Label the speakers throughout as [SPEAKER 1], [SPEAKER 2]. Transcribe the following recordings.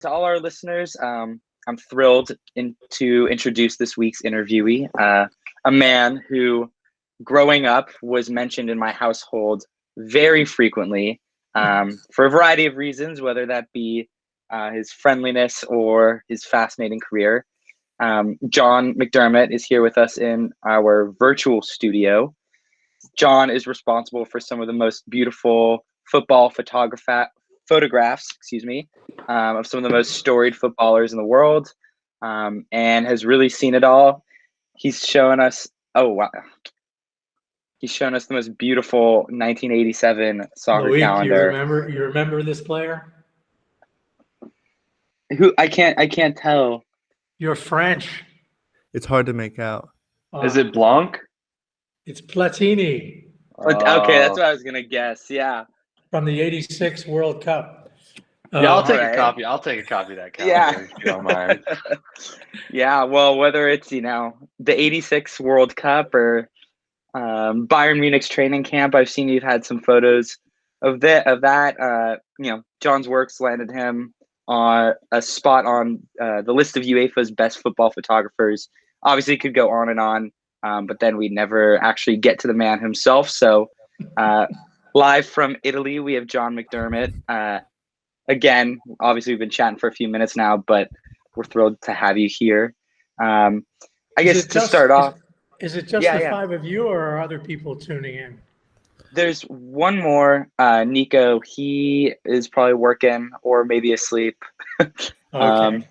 [SPEAKER 1] To all our listeners, I'm thrilled to introduce this week's interviewee, a man who, growing up, was mentioned in my household very frequently for a variety of reasons, whether that be his friendliness or his fascinating career. John McDermott is here with us in our virtual studio. John is responsible for some of the most beautiful football photographs, of some of the most storied footballers in the world, and has really seen it all. He's shown us, oh wow, he's shown us the most beautiful 1987 soccer
[SPEAKER 2] Loic, you
[SPEAKER 1] calendar.
[SPEAKER 2] remember? You remember this player?
[SPEAKER 1] Who I can't tell.
[SPEAKER 2] You're French.
[SPEAKER 3] It's hard to make out.
[SPEAKER 4] Is it Blanc?
[SPEAKER 2] It's Platini
[SPEAKER 1] Okay, that's what I was gonna guess. Yeah.
[SPEAKER 2] from the '86 World Cup.
[SPEAKER 4] Yeah, I'll take
[SPEAKER 1] Alright.
[SPEAKER 4] a copy. I'll take a copy of that calendar if you don't mind.
[SPEAKER 1] Yeah, well, whether it's, the 86 World Cup or Bayern Munich's training camp, I've seen you've had some photos of that. John's works landed him on a spot on the list of UEFA's best football photographers. Obviously, it could go on and on, but then we'd never actually get to the man himself. So, live from Italy, we have John McDermott. Again, obviously, we've been chatting for a few minutes now, but we're thrilled to have you here. I guess to start off,
[SPEAKER 2] is it just the five of you, or are other people tuning in?
[SPEAKER 1] there's one more, Nico. He is probably working or maybe asleep.
[SPEAKER 2] Okay.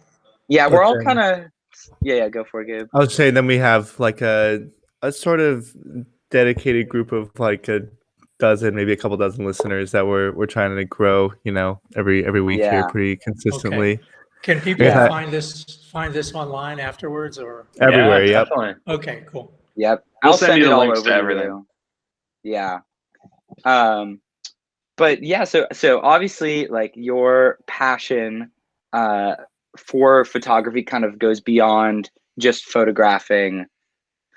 [SPEAKER 1] Yeah, we're all
[SPEAKER 3] Okay.
[SPEAKER 1] kind of. Yeah, go for it, Gabe.
[SPEAKER 3] I would say then we have like a sort of dedicated group of like a dozen, maybe a couple dozen listeners that we're trying to grow, every week here
[SPEAKER 1] Yeah.
[SPEAKER 3] pretty consistently.
[SPEAKER 2] Can people
[SPEAKER 3] Yeah.
[SPEAKER 2] find this online afterwards, or?
[SPEAKER 3] Everywhere,
[SPEAKER 4] Yeah,
[SPEAKER 3] yep.
[SPEAKER 4] definitely.
[SPEAKER 2] Okay, cool.
[SPEAKER 1] Yep,
[SPEAKER 4] We'll
[SPEAKER 1] I'll
[SPEAKER 4] send you
[SPEAKER 1] it
[SPEAKER 4] the
[SPEAKER 1] all
[SPEAKER 4] links
[SPEAKER 1] over
[SPEAKER 4] to everything.
[SPEAKER 1] you. Yeah. But yeah, so obviously, like, your passion for photography kind of goes beyond just photographing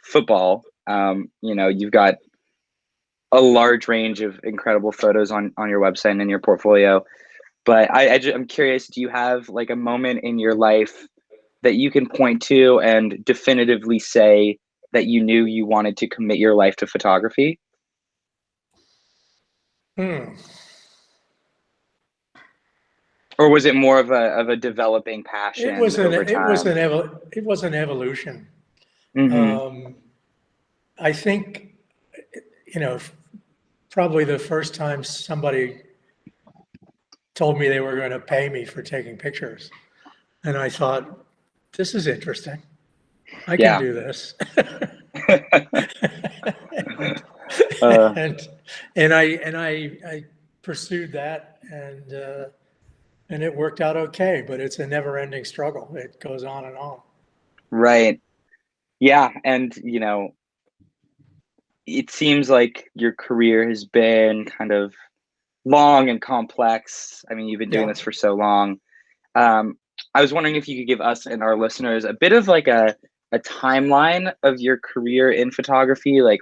[SPEAKER 1] football. You've got a large range of incredible photos on your website and in your portfolio. But I'm curious, do you have like a moment in your life that you can point to and definitively say that you knew you wanted to commit your life to photography? Or was it more of a developing passion
[SPEAKER 2] It was an
[SPEAKER 1] over time?
[SPEAKER 2] it was an evolution.
[SPEAKER 1] Mhm.
[SPEAKER 2] I think, probably the first time somebody told me they were going to pay me for taking pictures, and I thought, this is interesting. I can
[SPEAKER 1] Yeah.
[SPEAKER 2] do this.
[SPEAKER 1] Uh,
[SPEAKER 2] and I pursued that, and it worked out okay. But it's a never-ending struggle. It goes on and on.
[SPEAKER 1] Right. Yeah, and it seems like your career has been kind of long and complex. I mean, you've been doing
[SPEAKER 2] Yeah.
[SPEAKER 1] this for so long. I was wondering if you could give us and our listeners a bit of like a timeline of your career in photography. Like,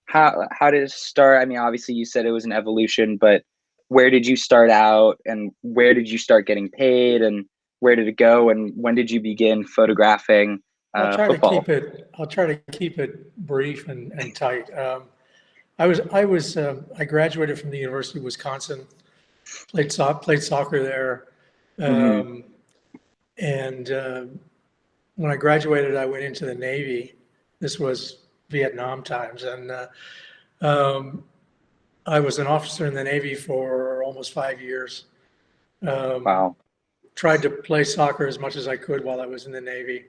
[SPEAKER 1] how did it start? I mean, obviously you said it was an evolution, but where did you start out, and where did you start getting paid, and where did it go, and when did you begin photographing football?
[SPEAKER 2] I'll try to keep it brief and tight. I graduated from the University of Wisconsin, played soccer there, and when I graduated, I went into the Navy. This was Vietnam times, and I was an officer in the Navy for almost 5 years.
[SPEAKER 1] Wow.
[SPEAKER 2] Tried to play soccer as much as I could while I was in the Navy.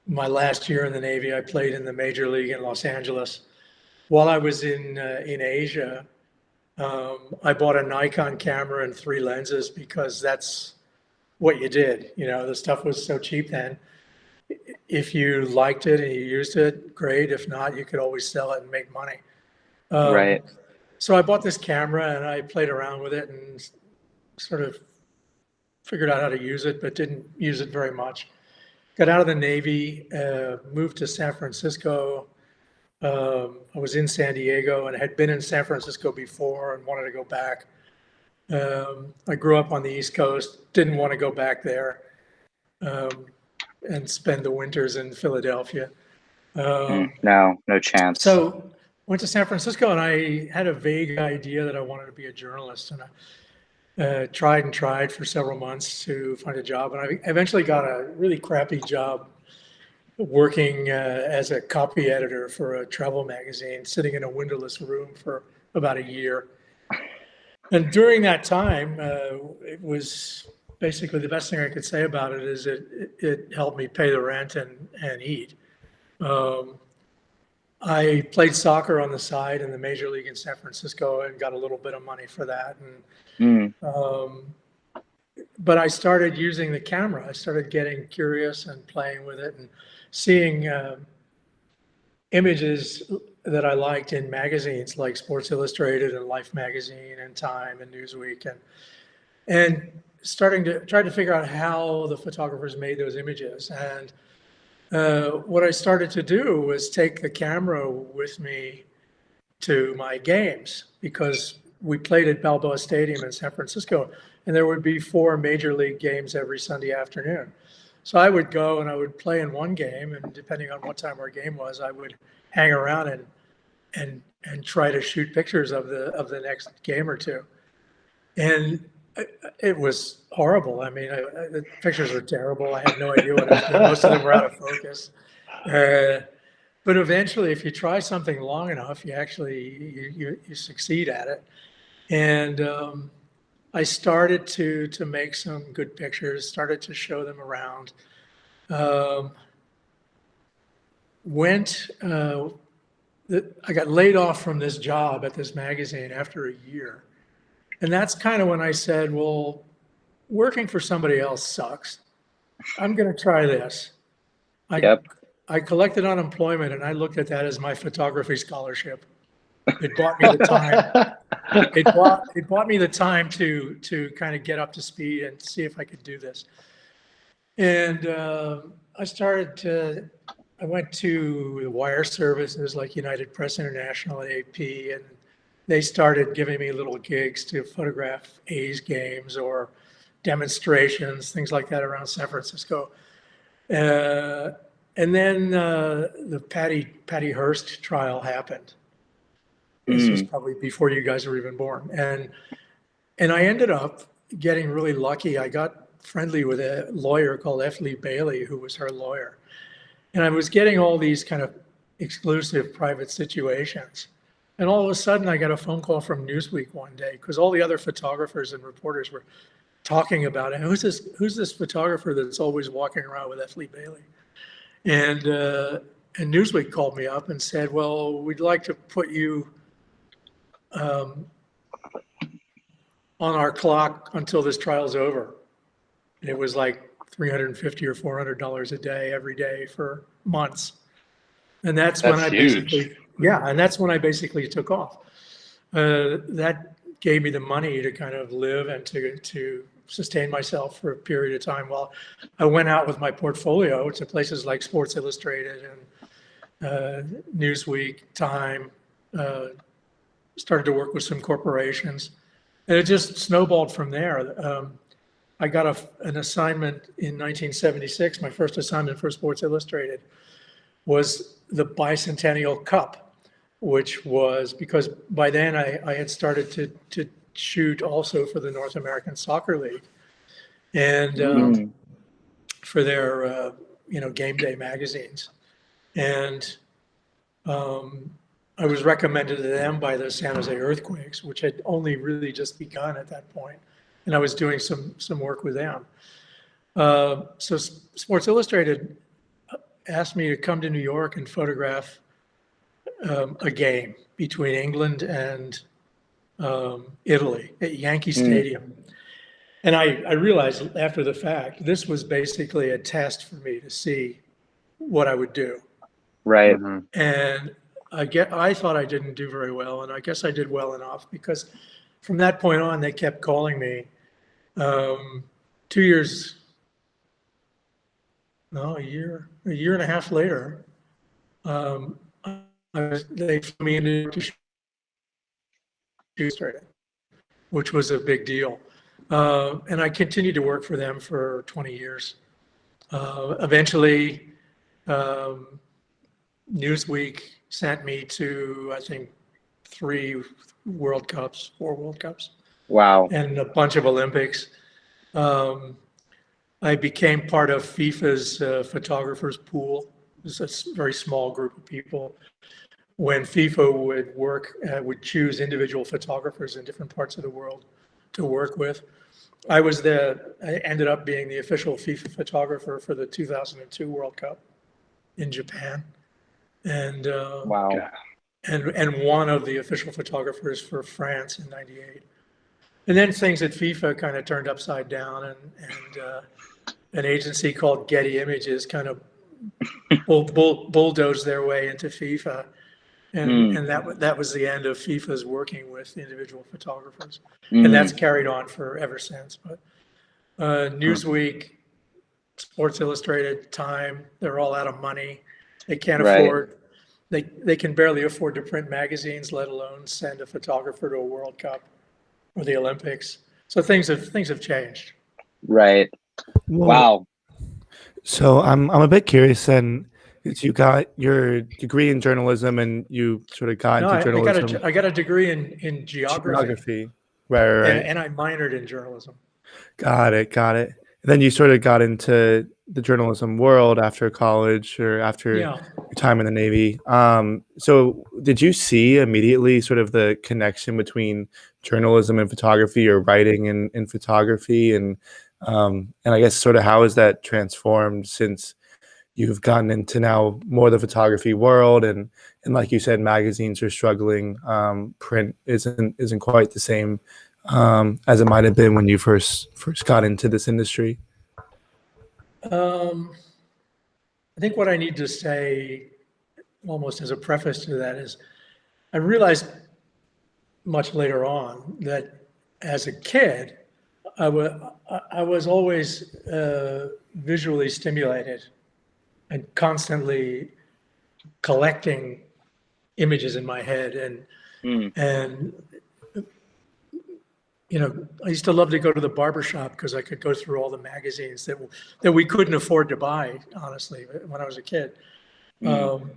[SPEAKER 2] My last year in the Navy, I played in the major league in Los Angeles. While I was in Asia, I bought a Nikon camera and 3 lenses because that's what you did. The stuff was so cheap then. If you liked it and you used it, great. If not, you could always sell it and make money.
[SPEAKER 1] Right.
[SPEAKER 2] So I bought this camera and I played around with it and sort of figured out how to use it, but didn't use it very much. Got out of the Navy, moved to San Francisco. I was in San Diego and had been in San Francisco before and wanted to go back. I grew up on the East Coast, didn't want to go back there and spend the winters in Philadelphia.
[SPEAKER 1] No chance.
[SPEAKER 2] So went to San Francisco, and I had a vague idea that I wanted to be a journalist, and I tried for several months to find a job, and I eventually got a really crappy job working as a copy editor for a travel magazine, sitting in a windowless room for about a year. And during that time, it was basically the best thing I could say about it is it helped me pay the rent and eat. I played soccer on the side in the major league in San Francisco and got a little bit of money for that. And but I started using the camera. I started getting curious and playing with it and seeing images that I liked in magazines like Sports Illustrated and Life magazine and Time and Newsweek, and starting to try to figure out how the photographers made those images. And what I started to do was take the camera with me to my games, because we played at Balboa Stadium in San Francisco, and there would be 4 major league games every Sunday afternoon. So I would go and I would play in one game, and depending on what time our game was, I would hang around and try to shoot pictures of the next game or two. And it was horrible. I mean, the pictures were terrible. I had no idea what I was doing. Most of them were out of focus. But eventually, if you try something long enough, you actually you succeed at it. And I started to make some good pictures, started to show them around. I got laid off from this job at this magazine after a year. And that's kind of when I said, well, working for somebody else sucks. I'm going to try this. I collected unemployment, and I looked at that as my photography scholarship. It bought me the time. It bought me the time to kind of get up to speed and see if I could do this. And I went to the wire services like United Press International and AP, and they started giving me little gigs to photograph A's games or demonstrations, things like that around San Francisco. And then the Patty Hearst trial happened. This was probably before you guys were even born. And I ended up getting really lucky. I got friendly with a lawyer called F. Lee Bailey, who was her lawyer. And I was getting all these kind of exclusive private situations. And all of a sudden, I got a phone call from Newsweek one day, because all the other photographers and reporters were talking about it. Who's this photographer that's always walking around with F. Lee Bailey? And Newsweek called me up and said, well, we'd like to put you on our clock until this trial's over. And it was like $350 or $400 a day every day for months. And that's when I basically, and that's when I basically took off. That gave me the money to kind of live and to sustain myself for a period of time while I went out with my portfolio to places like Sports Illustrated and Newsweek, Time, started to work with some corporations. And it just snowballed from there. I got an assignment in 1976. My first assignment for Sports Illustrated was the Bicentennial Cup, which was because by then I had started to shoot also for the North American Soccer League and for their game day magazines. And I was recommended to them by the San Jose Earthquakes, which had only really just begun at that point. And I was doing some work with them. So Sports Illustrated asked me to come to New York and photograph a game between England and Italy at Yankee Stadium. And I realized after the fact, this was basically a test for me to see what I would do.
[SPEAKER 1] Right.
[SPEAKER 2] And I thought I didn't do very well, and I guess I did well enough, because from that point on, they kept calling me. 2 years, no, a year and a half later, they flew me into shoot straight. which was a big deal. And I continued to work for them for 20 years. Eventually, Newsweek sent me to, I think, 4 World Cups,
[SPEAKER 1] Wow.
[SPEAKER 2] and a bunch of Olympics. I became part of FIFA's photographers pool. It was a very small group of people. When FIFA would choose individual photographers in different parts of the world to work with. I ended up being the official FIFA photographer for the 2002 World Cup in Japan. And
[SPEAKER 1] Wow.
[SPEAKER 2] and one of the official photographers for France in '98. And then things at FIFA kind of turned upside down, and an agency called Getty Images kind of bulldozed their way into FIFA. And that was the end of FIFA's working with individual photographers. And that's carried on for ever since. But Newsweek, Sports Illustrated, Time, they're all out of money. They can't afford, they can barely afford to print magazines, let alone send a photographer to a World Cup or the Olympics. So things have changed.
[SPEAKER 1] Right. Wow.
[SPEAKER 3] So I'm a bit curious then. You got your degree in journalism and you sort of got into journalism.
[SPEAKER 2] I got a degree in geography.
[SPEAKER 3] Right.
[SPEAKER 2] And I minored in journalism.
[SPEAKER 3] Got it. And then you sort of got into the journalism world after college or after your time in the Navy. So did you see immediately sort of the connection between journalism and photography, or writing and photography? And I guess sort of how has that transformed since you've gotten into now more the photography world, and like you said, magazines are struggling. Print isn't quite the same as it might have been when you first got into this industry.
[SPEAKER 2] I think what I need to say, almost as a preface to that, is I realized much later on that as a kid, I was always visually stimulated and constantly collecting images in my head. And you know, I used to love to go to the barbershop because I could go through all the magazines that we couldn't afford to buy, honestly, when I was a kid. And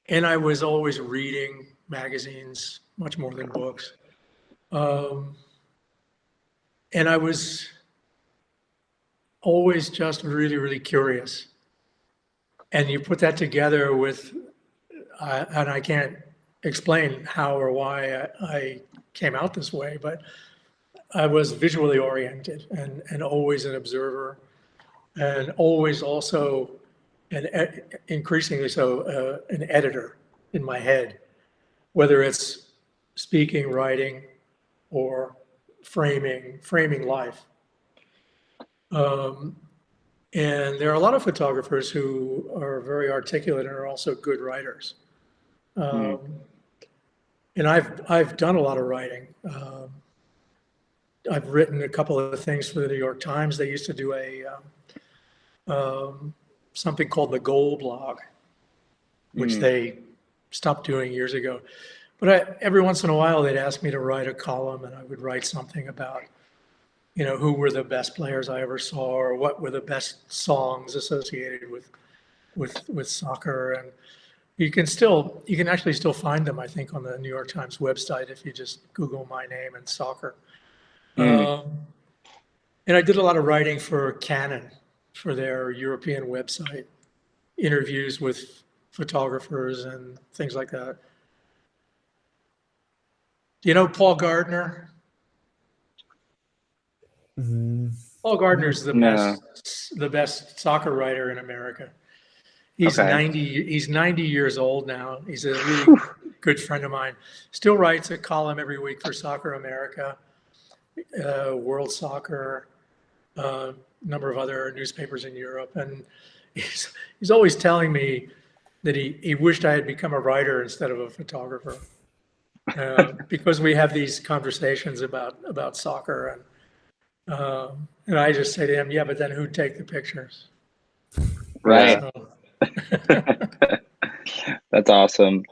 [SPEAKER 2] I was always reading magazines much more than books. And I was always just really, really curious. And you put that together with, and I can't explain how or why I came out this way, but I was visually oriented and always an observer, and always also, and increasingly so, an editor in my head, whether it's speaking, writing, or framing life. And there are a lot of photographers who are very articulate and are also good writers. And I've done a lot of writing. I've written a couple of things for the New York Times. They used to do something called the Goal blog, which they stopped doing years ago. But every once in a while, they'd ask me to write a column, and I would write something about, you know, who were the best players I ever saw, or what were the best songs associated with soccer. And you can actually still find them, I think, on the New York Times website if you just Google my name and soccer. And I did a lot of writing for Canon, for their European website, interviews with photographers and things like that. Do you know Paul Gardner? Paul Gardner's the best soccer writer in America. He's 90 years old now. He's a really good friend of mine. Still writes a column every week for Soccer America, World Soccer, a number of other newspapers in Europe. And he's always telling me that he wished I had become a writer instead of a photographer, because we have these conversations about soccer. And I just say to him, yeah, but then who'd take the pictures?
[SPEAKER 1] Right.
[SPEAKER 2] So,
[SPEAKER 1] That's awesome.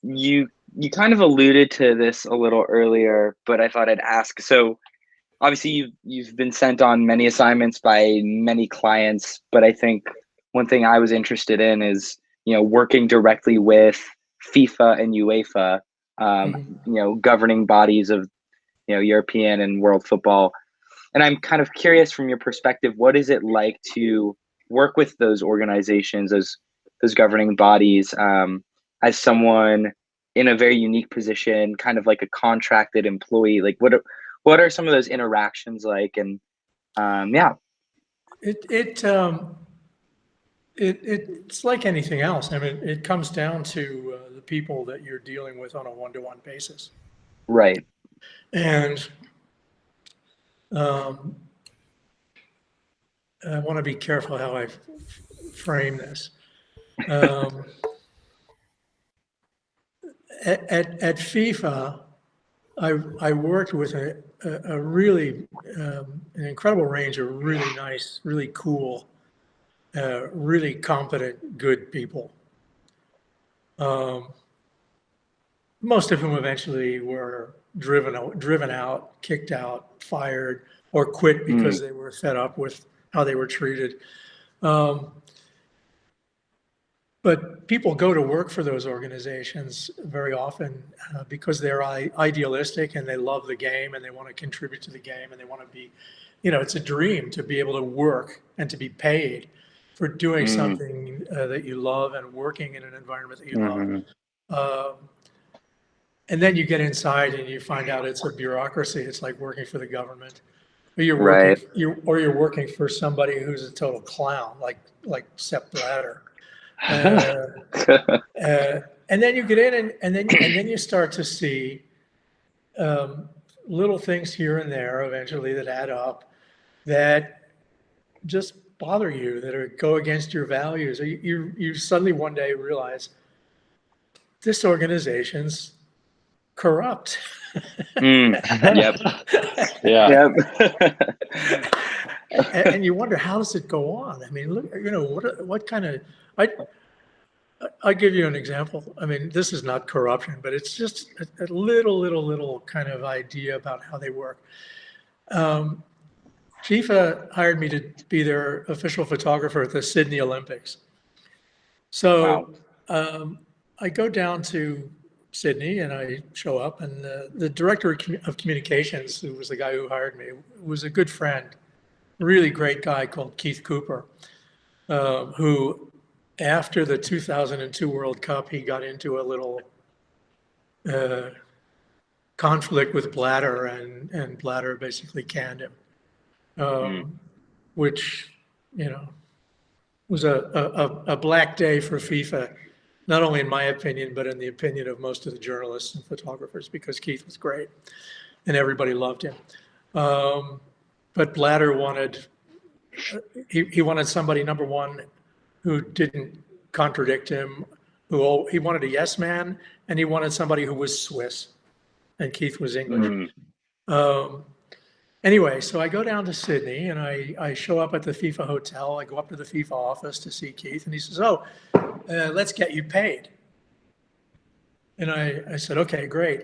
[SPEAKER 1] You you kind of alluded to this a little earlier, but I thought I'd ask. So obviously you've been sent on many assignments by many clients, but I think one thing I was interested in is, working directly with FIFA and UEFA, governing bodies of, European and world football. And I'm kind of curious from your perspective, what is it like to work with those organizations, those governing bodies, as someone in a very unique position, kind of like a contracted employee? Like, what are some of those interactions like? And yeah.
[SPEAKER 2] It's like anything else. I mean, it comes down to the people that you're dealing with on a one-to-one basis.
[SPEAKER 1] Right.
[SPEAKER 2] And I want to be careful how I frame this. At FIFA, I worked with a really an incredible range of really nice, really cool, really competent, good people. Most of whom eventually were driven out, kicked out, fired, or quit because they were fed up with how they were treated. But people go to work for those organizations very often because they're idealistic and they love the game and they want to contribute to the game and they want to be, it's a dream to be able to work and to be paid for doing something that you love and working in an environment that you love. And then you get inside and you find out it's a bureaucracy. It's like working for the government, or you're working for somebody who's a total clown, like Sepp Blatter. And then you get in, and then you start to see little things here and there eventually that add up that just bother you, that go against your values. You suddenly one day realize this organization's corrupt.
[SPEAKER 1] Yep.
[SPEAKER 4] Yeah.
[SPEAKER 1] Yep.
[SPEAKER 2] And you wonder, how does it go on? I mean, look, what kind of, I'll give you an example. I mean, this is not corruption, but it's just a little kind of idea about how they work. FIFA hired me to be their official photographer at the Sydney Olympics. So I go down to Sydney and I show up, and the director of communications, who was the guy who hired me, was a good friend, really great guy called Keith Cooper, who after the 2002 World Cup, he got into a little conflict with Blatter, and Blatter basically canned him, which, was a black day for FIFA, not only in my opinion, but in the opinion of most of the journalists and photographers, because Keith was great and everybody loved him. But Blatter wanted, he wanted somebody, number one, who didn't contradict him, he wanted a yes man, and he wanted somebody who was Swiss, and Keith was English. Anyway, so I go down to Sydney and I show up at the FIFA hotel. I go up to the FIFA office to see Keith, and he says, let's get you paid. And I said, okay, great.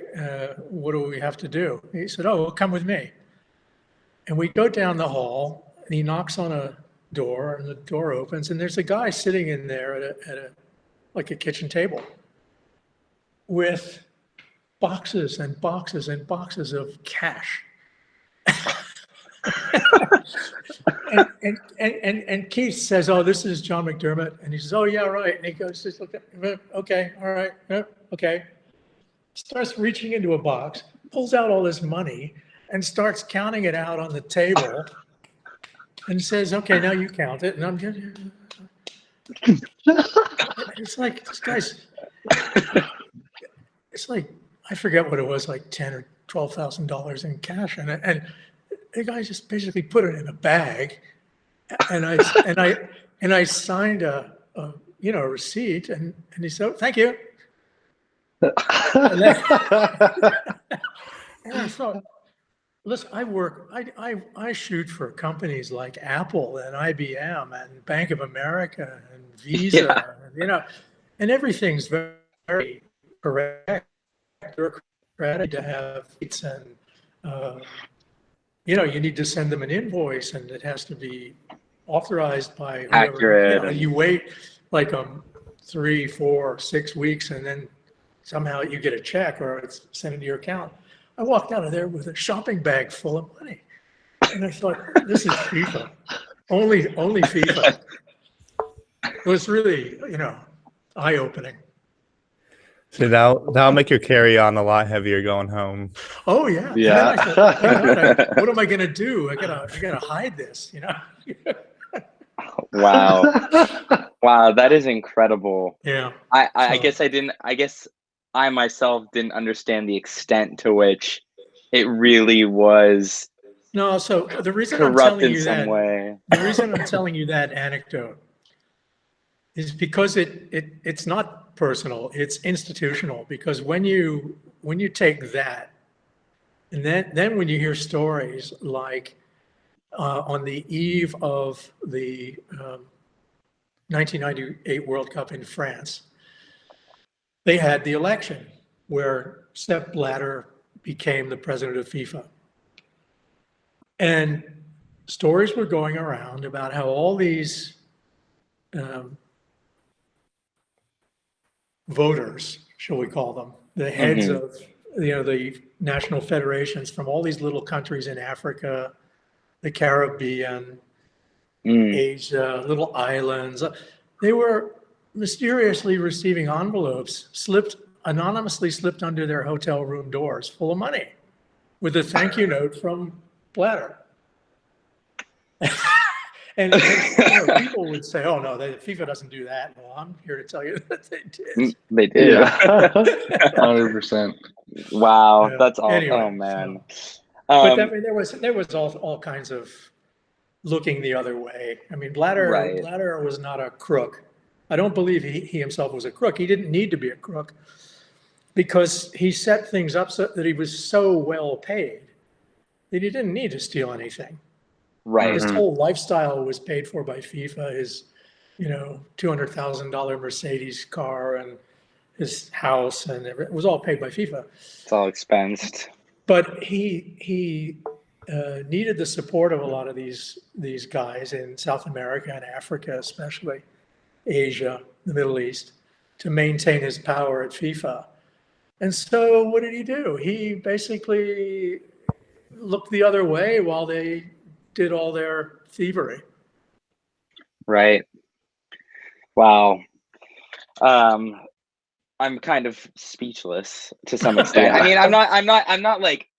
[SPEAKER 2] What do we have to do? He said, well, come with me. And we go down the hall, and he knocks on a door, and the door opens, and there's a guy sitting in there at a kitchen table with boxes and boxes and boxes of cash. and Keith says, this is John McDermott. And he says, yeah, right. And he goes, okay, all right, okay. Starts reaching into a box, pulls out all this money, and starts counting it out on the table, and says, okay, now you count it. And I'm just, it's like, this guy's, it's like, I forget what it was, like $10,000 or $12,000 in cash, and the guy just basically put it in a bag, and I signed a receipt, and he said, thank you. And I thought, listen, I shoot for companies like Apple and IBM and Bank of America and Visa, and everything's very, very correct. bureaucratic to have seats and, you know, you need to send them an invoice and it has to be authorized by whoever.
[SPEAKER 1] Accurate.
[SPEAKER 2] You know, you wait like 3, 4, 6 weeks and then somehow you get a check or it's sent into your account. I walked out of there with a shopping bag full of money. And I thought, this is FIFA. Only FIFA. It was really, you know, eye-opening.
[SPEAKER 3] So that'll make your carry-on a lot heavier going home.
[SPEAKER 2] Oh yeah.
[SPEAKER 4] Yeah.
[SPEAKER 2] And then I thought, oh, God, what am I gonna do? I gotta hide this, you know.
[SPEAKER 1] Wow. Wow, that is incredible.
[SPEAKER 2] Yeah.
[SPEAKER 1] I guess I myself didn't understand the extent to which it really was
[SPEAKER 2] No, so the reason I'm
[SPEAKER 1] corrupt
[SPEAKER 2] telling
[SPEAKER 1] in
[SPEAKER 2] you
[SPEAKER 1] some
[SPEAKER 2] that,
[SPEAKER 1] way.
[SPEAKER 2] the reason I'm telling you that anecdote is because it's not personal, it's institutional. Because when you take that, and then when you hear stories like on the eve of the 1998 World Cup in France, they had the election where Sepp Blatter became the president of FIFA. And stories were going around about how all these voters, shall we call them, the heads of, you know, the national federations from all these little countries in Africa, the Caribbean, Asia, little islands, they were mysteriously receiving envelopes anonymously slipped under their hotel room doors full of money with a thank you note from Blatter. And you know, people would say, "Oh no, FIFA doesn't do that." Well, I'm here to tell you that they did.
[SPEAKER 1] They did.
[SPEAKER 4] Yeah. 100%.
[SPEAKER 1] Wow,
[SPEAKER 2] Yeah.
[SPEAKER 1] that's all.
[SPEAKER 2] Anyway,
[SPEAKER 1] oh man.
[SPEAKER 2] But I mean, there was all kinds of looking the other way. I mean,
[SPEAKER 1] Right.
[SPEAKER 2] Blatter was not a crook. I don't believe he himself was a crook. He didn't need to be a crook because he set things up so that he was so well paid that he didn't need to steal anything.
[SPEAKER 1] Right.
[SPEAKER 2] His whole lifestyle was paid for by FIFA. His, you know, $200,000 Mercedes car and his house, and it was all paid by FIFA.
[SPEAKER 1] It's all expensed.
[SPEAKER 2] But he needed the support of a lot of these guys in South America and Africa, especially Asia, the Middle East, to maintain his power at FIFA. And so what did he do? He basically looked the other way while they did all their thievery.
[SPEAKER 1] Right. Wow. I'm kind of speechless to some extent. I mean, I'm not like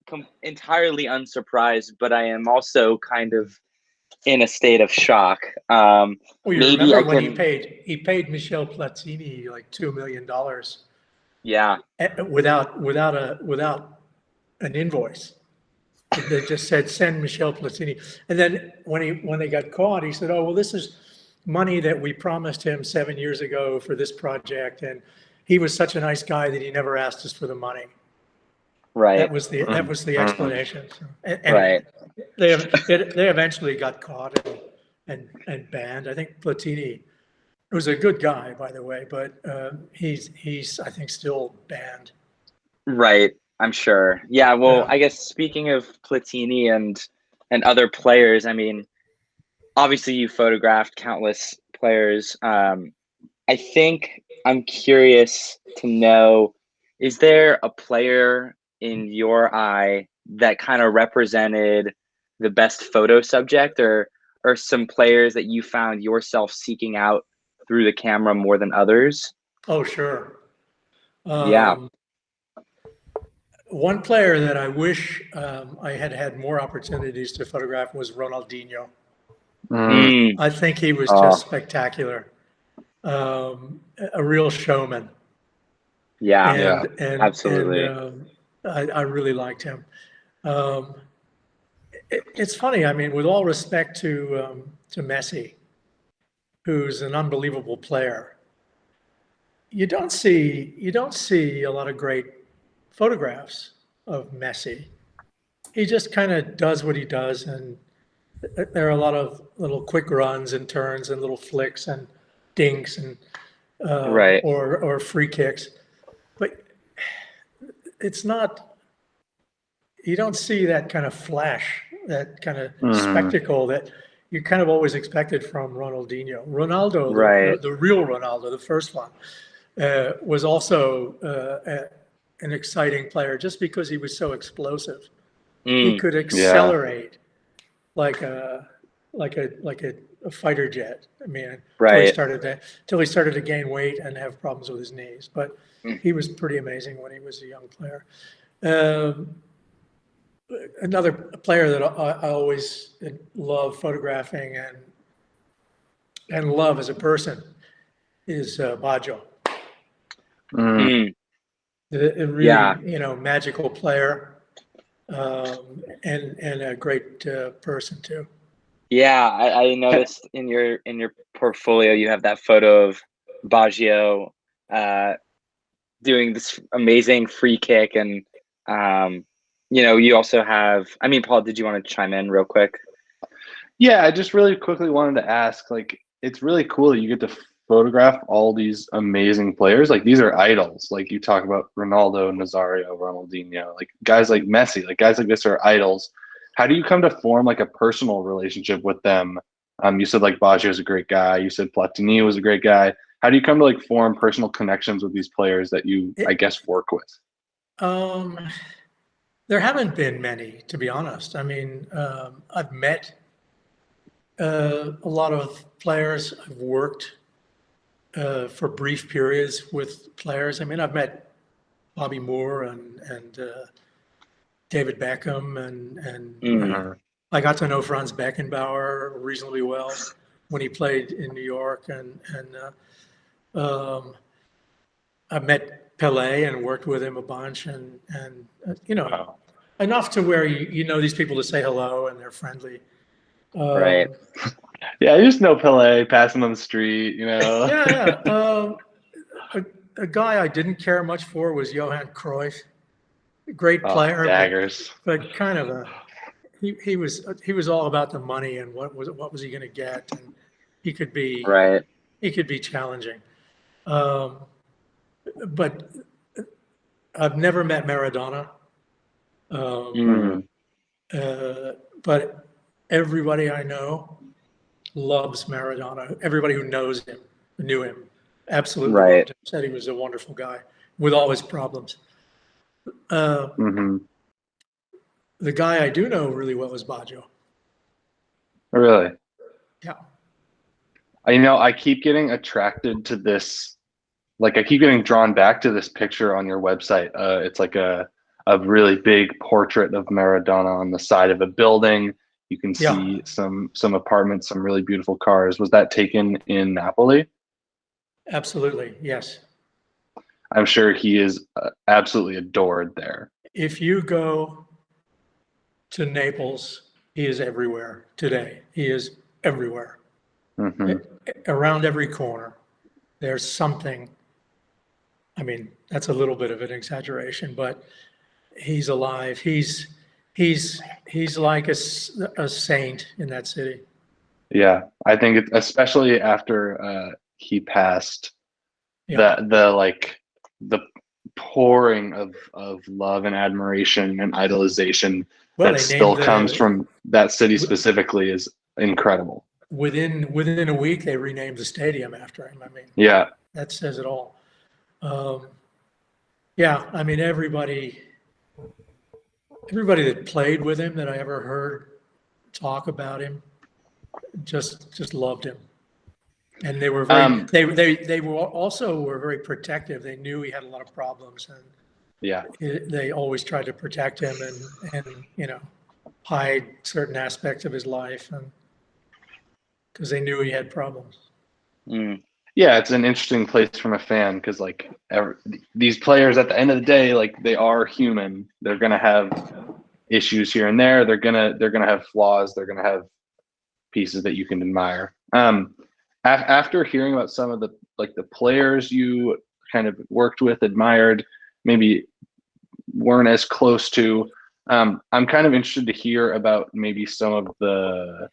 [SPEAKER 1] entirely unsurprised, but I am also kind of in a state of shock.
[SPEAKER 2] Well, you
[SPEAKER 1] maybe
[SPEAKER 2] remember
[SPEAKER 1] I
[SPEAKER 2] when
[SPEAKER 1] can,
[SPEAKER 2] he paid Michel Platini like $2 million
[SPEAKER 1] yeah,
[SPEAKER 2] without an invoice. They just said, send Michel Platini. And then when they got caught, he said, oh, well, this is money that we promised him 7 years ago for this project. And he was such a nice guy that he never asked us for the money.
[SPEAKER 1] right.
[SPEAKER 2] That was the explanation. So,
[SPEAKER 1] Right.
[SPEAKER 2] They eventually got caught and banned. I think Platini was a good guy, by the way, but he's I think still banned.
[SPEAKER 1] Right. I'm sure. Yeah. Well,
[SPEAKER 2] Yeah.
[SPEAKER 1] I guess speaking of Platini and other players, I mean, obviously you photographed countless players. I think I'm curious to know, is there a player in your eye that kind of represented the best photo subject, or some players that you found yourself seeking out through the camera more than others?
[SPEAKER 2] Oh, sure.
[SPEAKER 1] Yeah.
[SPEAKER 2] One player that I wish I had had more opportunities to photograph was Ronaldinho. I think he was just spectacular. A real showman.
[SPEAKER 1] Yeah.
[SPEAKER 2] And
[SPEAKER 1] absolutely.
[SPEAKER 2] I really liked him. It's funny. I mean, with all respect to Messi, who's an unbelievable player, you don't see a lot of great photographs of Messi. He just kind of does what he does, and there are a lot of little quick runs and turns and little flicks and dinks and
[SPEAKER 1] Right.
[SPEAKER 2] or free kicks. But it's not, you don't see that kind of flash, that kind of
[SPEAKER 4] Mhm.
[SPEAKER 2] spectacle that you kind of always expected from Ronaldinho. Ronaldo,
[SPEAKER 1] Right.
[SPEAKER 2] the real Ronaldo, the first one, was also an exciting player just because he was so explosive. He
[SPEAKER 1] Mm,
[SPEAKER 2] could
[SPEAKER 4] Yeah.
[SPEAKER 2] accelerate like a fighter jet. I mean,
[SPEAKER 1] right.
[SPEAKER 2] till he started to gain weight and have problems with his knees. But
[SPEAKER 1] Mm.
[SPEAKER 2] he was pretty amazing when he was a young player. Um, Another player that I always love photographing and love as a person is Baggio.
[SPEAKER 4] Mm.
[SPEAKER 1] Mm,
[SPEAKER 2] A
[SPEAKER 1] yeah.
[SPEAKER 2] really, magical player, and a great person too.
[SPEAKER 1] Yeah. I noticed in your portfolio you have that photo of Baggio doing this amazing free kick, and you also have. I mean, Paul, did you want to chime in real quick?
[SPEAKER 4] Yeah, I just really quickly wanted to ask, like, it's really cool that you get to photograph all these amazing players. Like, these are idols. Like, you talk about Ronaldo, Nazario, Ronaldinho, like guys like Messi, like guys like this are idols. How do you come to form like a personal relationship with them? You said like Baggio is a great guy. You said Platini was a great guy. How do you come to like form personal connections with these players that you, I guess, work with?
[SPEAKER 2] Um, there haven't been many, to be honest. I mean, I've met a lot of players. I've worked for brief periods with players. I mean, I've met Bobby Moore and David Beckham, and
[SPEAKER 1] Mm,
[SPEAKER 2] I got to know Franz Beckenbauer reasonably well when he played in New York, and I've met Pele and worked with him a bunch, and
[SPEAKER 4] Wow.
[SPEAKER 2] enough to where you know these people to say hello and they're friendly.
[SPEAKER 1] right.
[SPEAKER 2] Um,
[SPEAKER 4] Yeah, I just know Pele passing on the street, you know.
[SPEAKER 2] yeah, yeah. A guy I didn't care much for was Johan Cruyff. Great
[SPEAKER 4] Oh,
[SPEAKER 2] player,
[SPEAKER 4] daggers.
[SPEAKER 2] but kind of he was all about the money and what was he going to get, and he could be
[SPEAKER 1] Right.
[SPEAKER 2] he could be challenging. Um, but I've never met Maradona. Um,
[SPEAKER 1] Mm,
[SPEAKER 4] Mhm.
[SPEAKER 2] uh, but everybody I know loves Maradona. Everybody who knows him, knew him, absolutely
[SPEAKER 1] right.
[SPEAKER 2] loved him. Said he was a wonderful guy with all his problems. Uh,
[SPEAKER 4] Mhm.
[SPEAKER 2] the guy I do know really well is Baggio.
[SPEAKER 4] Really?
[SPEAKER 2] Yeah.
[SPEAKER 4] I keep getting attracted to this. Like, I keep getting drawn back to this picture on your website. It's like a really big portrait of Maradona on the side of a building. You can
[SPEAKER 2] Yeah.
[SPEAKER 4] see some apartments, some really beautiful cars. Was that taken in Napoli?
[SPEAKER 2] Absolutely. Yes.
[SPEAKER 4] I'm sure he is absolutely adored there.
[SPEAKER 2] If you go to Naples, he is everywhere today. He is everywhere.
[SPEAKER 4] Hmm.
[SPEAKER 2] Around every corner, there's something. I mean, that's a little bit of an exaggeration, but he's alive. He's like a saint in that city.
[SPEAKER 4] Yeah, I think especially after he passed,
[SPEAKER 2] Yeah.
[SPEAKER 4] the pouring of love and admiration and idolization
[SPEAKER 2] Well,
[SPEAKER 4] that
[SPEAKER 2] they named
[SPEAKER 4] still comes
[SPEAKER 2] the
[SPEAKER 4] from that city specifically is incredible.
[SPEAKER 2] within a week they renamed the stadium after him. I mean,
[SPEAKER 4] Yeah.
[SPEAKER 2] that says it all. Um, yeah, I mean everybody that played with him that I ever heard talk about him just loved him. And they were very
[SPEAKER 4] Um,
[SPEAKER 2] they were very protective. They knew he had a lot of problems, and
[SPEAKER 4] yeah.
[SPEAKER 2] they always tried to protect him and hide certain aspects of his life, and because they knew he had problems.
[SPEAKER 1] Mm,
[SPEAKER 4] Yeah, it's an interesting place from a fan because like these players at the end of the day, like they are human. They're gonna have issues here and there. They're gonna have flaws. They're gonna have pieces that you can admire. After hearing about some of the like the players you kind of worked with, admired, maybe weren't as close to, I'm kind of interested to hear about maybe some of the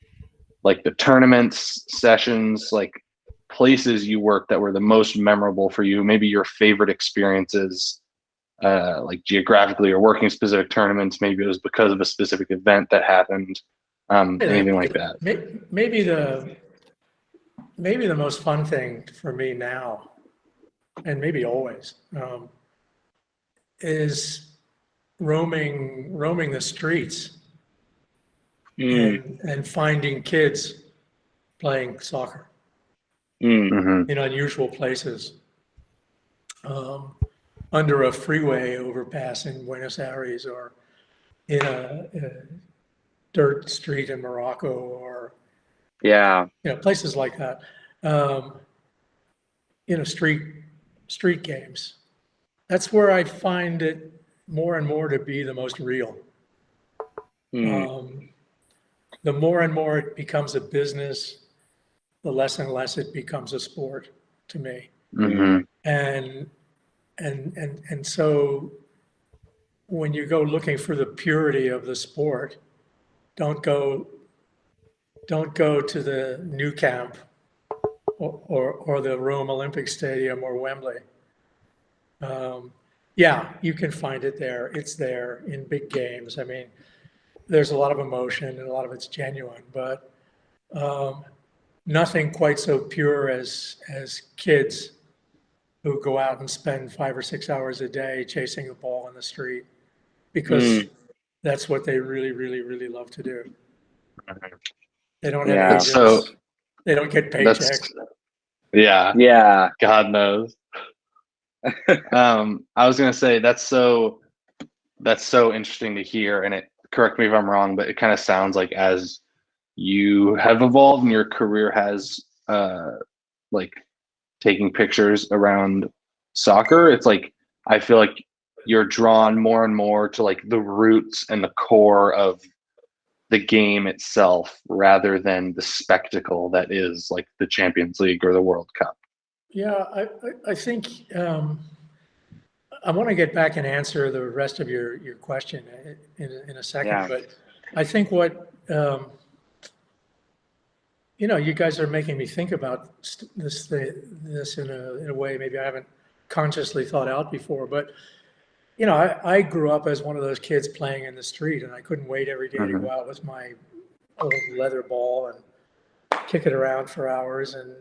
[SPEAKER 4] like the tournaments, sessions, like places you worked that were the most memorable for you, maybe your favorite experiences like geographically or working specific tournaments. Maybe it was because of a specific event that happened. Anything like that.
[SPEAKER 2] Maybe the most fun thing for me now, and maybe always, is roaming the streets and finding kids playing soccer
[SPEAKER 4] Mhm.
[SPEAKER 2] in unusual places, under a freeway overpass in Buenos Aires, or in a dirt street in Morocco, or places like that. Street games. That's where I find it more and more to be the most real. The more and more it becomes a business, the less and less it becomes a sport to me.
[SPEAKER 4] Mhm.
[SPEAKER 2] And so when you go looking for the purity of the sport, don't go to the New Camp or the Rome Olympic Stadium or Wembley. Yeah, you can find it there. It's there in big games. I mean, there's a lot of emotion and a lot of it's genuine, but nothing quite so pure as kids who go out and spend 5 or 6 hours a day chasing a ball in the street, because that's what they really, really, really love to do. They don't have agents.
[SPEAKER 4] So
[SPEAKER 2] they don't get paychecks.
[SPEAKER 4] Yeah. God knows. I was gonna say that's so interesting to hear, and correct me if I'm wrong, but it kind of sounds like as you have evolved and your career has like taking pictures around soccer, it's like I feel like you're drawn more and more to like the roots and the core of the game itself rather than the spectacle that is like the Champions League or the World Cup.
[SPEAKER 2] Yeah, I think I want to get back and answer the rest of your question in a second, but I think what you guys are making me think about this in a way maybe I haven't consciously thought out before. But I grew up as one of those kids playing in the street, and I couldn't wait every day to go out with my old leather ball and kick it around for hours, and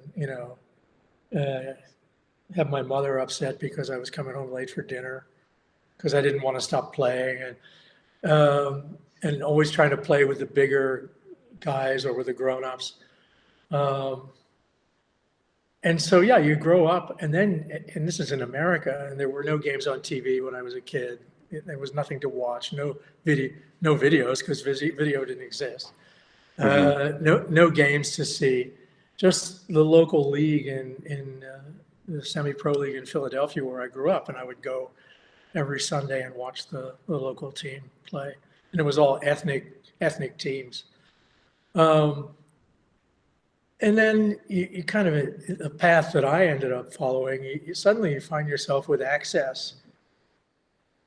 [SPEAKER 2] have my mother upset because I was coming home late for dinner because I didn't want to stop playing, and always trying to play with the bigger guys or with the grown-ups. And so, yeah, you grow up, and this is in America, and there were no games on TV when I was a kid. There was nothing to watch, no videos, because video didn't exist. No games to see, just the local league in the semi-pro league in Philadelphia where I grew up, and I would go every Sunday and watch the local team play, and it was all ethnic teams. And then you kind of a path that I ended up following. You suddenly find yourself with access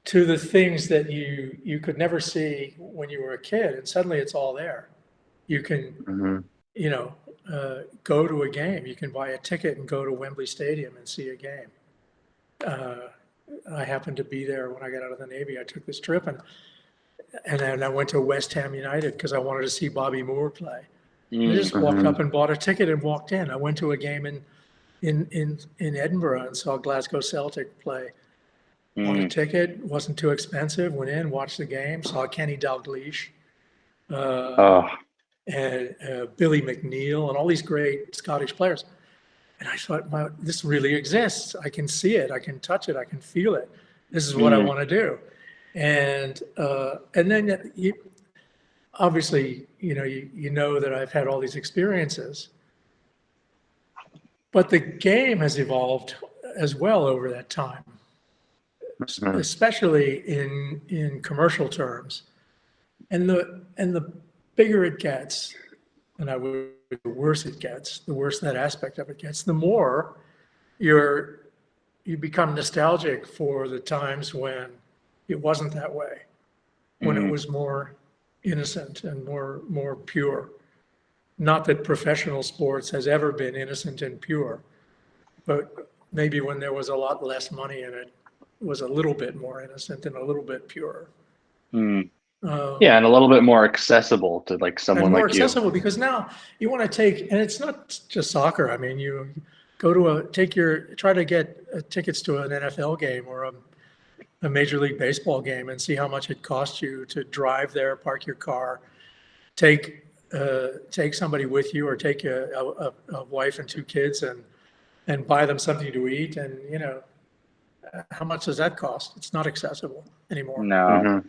[SPEAKER 2] to the things that you could never see when you were a kid, and suddenly it's all there. You can, go to a game. You can buy a ticket and go to Wembley Stadium and see a game. I happened to be there when I got out of the Navy. I took this trip, and then I went to West Ham United because I wanted to see Bobby Moore play. I just walked up and bought a ticket and walked in. I went to a game in Edinburgh and saw Glasgow Celtic play. Bought a ticket, wasn't too expensive, went in, watched the game, saw Kenny Dalglish, and Billy McNeil, and all these great Scottish players. And I thought, wow, this really exists. I can see it, I can touch it, I can feel it. This is what I want to do. And then obviously, you know that I've had all these experiences, but the game has evolved as well over that time, especially in commercial terms. And the bigger it gets, and the worse it gets, the worse that aspect of it gets, the more you become nostalgic for the times when it wasn't that way, when it was more innocent and more pure. Not that professional sports has ever been innocent and pure, but maybe when there was a lot less money in it, was a little bit more innocent and a little bit purer.
[SPEAKER 4] Yeah, and a little bit more accessible to like someone
[SPEAKER 2] and more
[SPEAKER 4] like you.
[SPEAKER 2] accessible, because now you want to take, and it's not just soccer. I mean, you go to try to get tickets to an NFL game or a Major League Baseball game and see how much it costs you to drive there, park your car, take somebody with you, or take a wife and 2 kids and buy them something to eat. And, how much does that cost? It's not accessible anymore.
[SPEAKER 1] No.